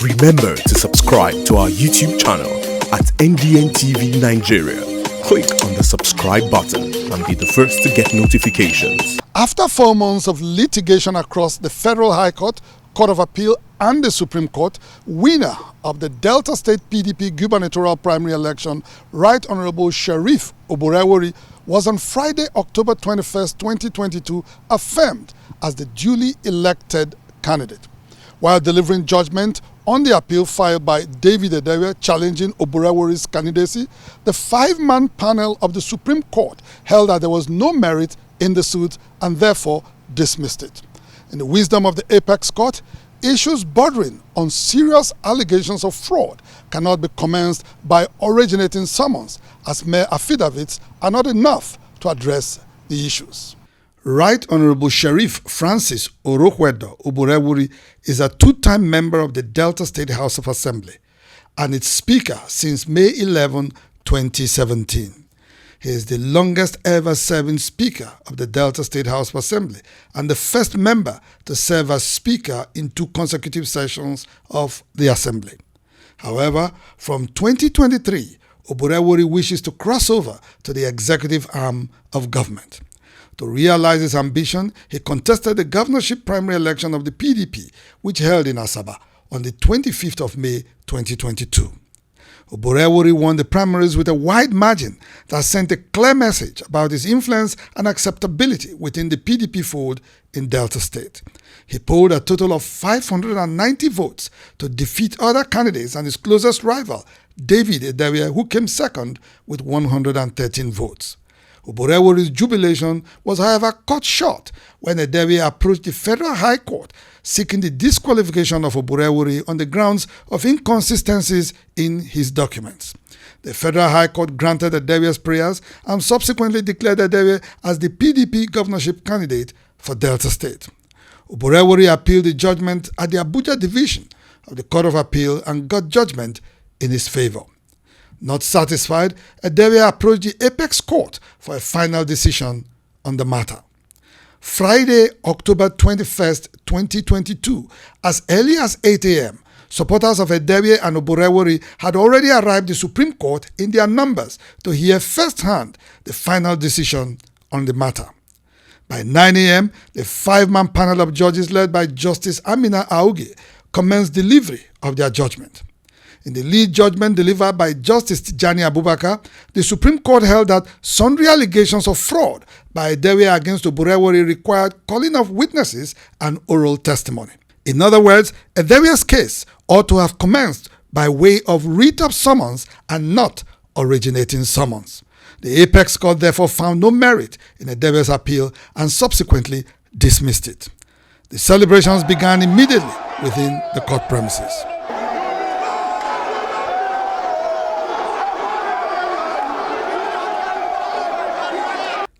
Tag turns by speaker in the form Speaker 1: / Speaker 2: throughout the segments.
Speaker 1: Remember to subscribe to our YouTube channel at NDN TV Nigeria. Click on the subscribe button and be the first to get notifications.
Speaker 2: After 4 months of litigation across the Federal High Court, Court of Appeal and the Supreme Court, winner of the Delta State PDP gubernatorial primary election, Right Honorable Sheriff Oborevwori, was on Friday, October 21st, 2022, affirmed as the duly elected candidate. While delivering judgment on the appeal filed by David Edewe challenging Oborevwori'S candidacy, the 5-man panel of the Supreme Court held that there was no merit in the suit and therefore dismissed it. In the wisdom of the Apex Court, issues bordering on serious allegations of fraud cannot be commenced by originating summons, as mere affidavits are not enough to address the issues. Right Honorable Sheriff Francis Orokwedo Oborevwori is a 2-time member of the Delta State House of Assembly and its Speaker since May 11, 2017. He is the longest ever serving Speaker of the Delta State House of Assembly and the first member to serve as Speaker in 2 consecutive sessions of the Assembly. However, from 2023, Oborevwori wishes to cross over to the executive arm of government. To realize his ambition, he contested the governorship primary election of the PDP, which held in Asaba on the 25th of May 2022. Oborevwori won the primaries with a wide margin that sent a clear message about his influence and acceptability within the PDP fold in Delta State. He polled a total of 590 votes to defeat other candidates and his closest rival, David Edewe, who came second with 113 votes. Oborevwori's jubilation was, however, cut short when Edewe approached the Federal High Court seeking the disqualification of Oborevwori on the grounds of inconsistencies in his documents. The Federal High Court granted Edewe's prayers and subsequently declared Edewe as the PDP governorship candidate for Delta State. Oborevwori appealed the judgment at the Abuja division of the Court of Appeal and got judgment in his favor. Not satisfied, Edewe approached the Apex Court for a final decision on the matter. Friday, October 21st, 2022, as early as 8 a.m., supporters of Edewe and Oborevwori had already arrived at the Supreme Court in their numbers to hear firsthand the final decision on the matter. By 9 a.m., the 5-man panel of judges led by Justice Amina AKUGHA commenced delivery of their judgment. In the lead judgment delivered by Justice Tijani Abubakar, the Supreme Court held that sundry allegations of fraud by Edewe against Oborevwori required calling of witnesses and oral testimony. In other words, Edewe's case ought to have commenced by way of writ of summons and not originating summons. The Apex Court therefore found no merit in Edewe's appeal and subsequently dismissed it. The celebrations began immediately within the court premises.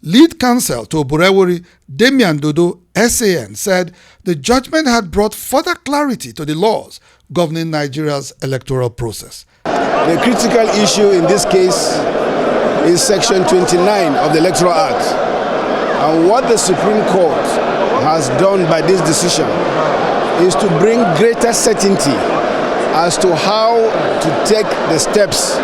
Speaker 2: Lead counsel to Oborevwori, Damian Dodo, SAN, said the judgment had brought further clarity to the laws governing Nigeria's electoral process.
Speaker 3: The critical issue in this case is Section 29 of the Electoral Act. And what the Supreme Court has done by this decision is to bring greater certainty as to how to take the steps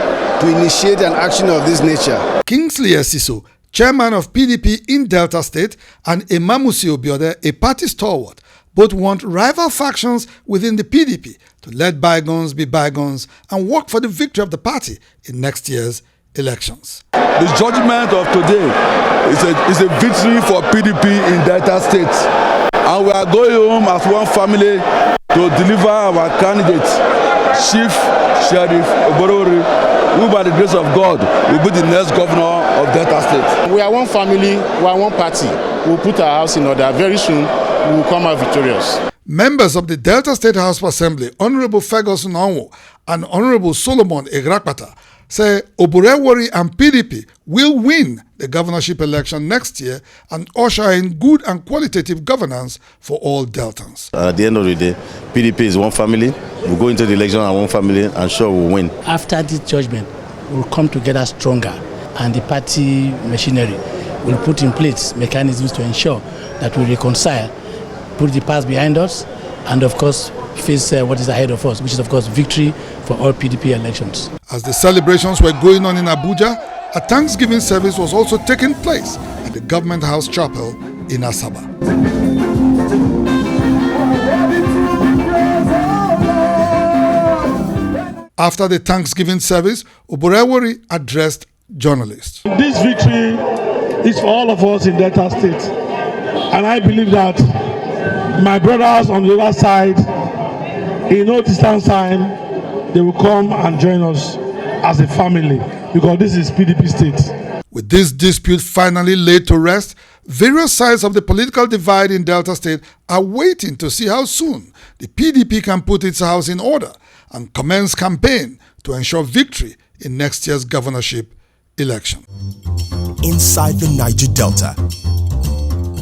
Speaker 3: to initiate an action of this nature.
Speaker 2: Kingsley Esiso, chairman of PDP in Delta State, and Oborevwori, a party stalwart, both want rival factions within the PDP to let bygones be bygones and work for the victory of the party in next year's elections.
Speaker 4: The judgment of today is a victory for PDP in Delta State, and we are going home as one family to deliver our candidate, Chief Sheriff Oborevwori, who by the grace of God will be the next governor of Delta State.
Speaker 5: We are one family, we are one party. We will put our house in order. Very soon, we will come out victorious.
Speaker 2: Members of the Delta State House of Assembly, Honorable Ferguson Onwo and Honorable Solomon Egrakpata, say Oborevwori and PDP will win the governorship election next year and usher in good and qualitative governance for all Deltans.
Speaker 6: At the end of the day, PDP is one family. We'll go into the election as one family and sure we'll win.
Speaker 7: After this judgment, we'll come together stronger and the party machinery will put in place mechanisms to ensure that we reconcile, put the past behind us and of course face what is ahead of us, which is of course victory for all PDP elections.
Speaker 2: As the celebrations were going on in Abuja, a Thanksgiving service was also taking place at the Government House Chapel in Asaba. After the Thanksgiving service, Oborevwori addressed journalists.
Speaker 8: This victory is for all of us in Delta State, and I believe that my brothers on the other side, in no distant time, they will come and join us as a family, because this is PDP state.
Speaker 2: With this dispute finally laid to rest, various sides of the political divide in Delta State are waiting to see how soon the PDP can put its house in order and commence campaign to ensure victory in next year's governorship election.
Speaker 1: Inside the Niger Delta,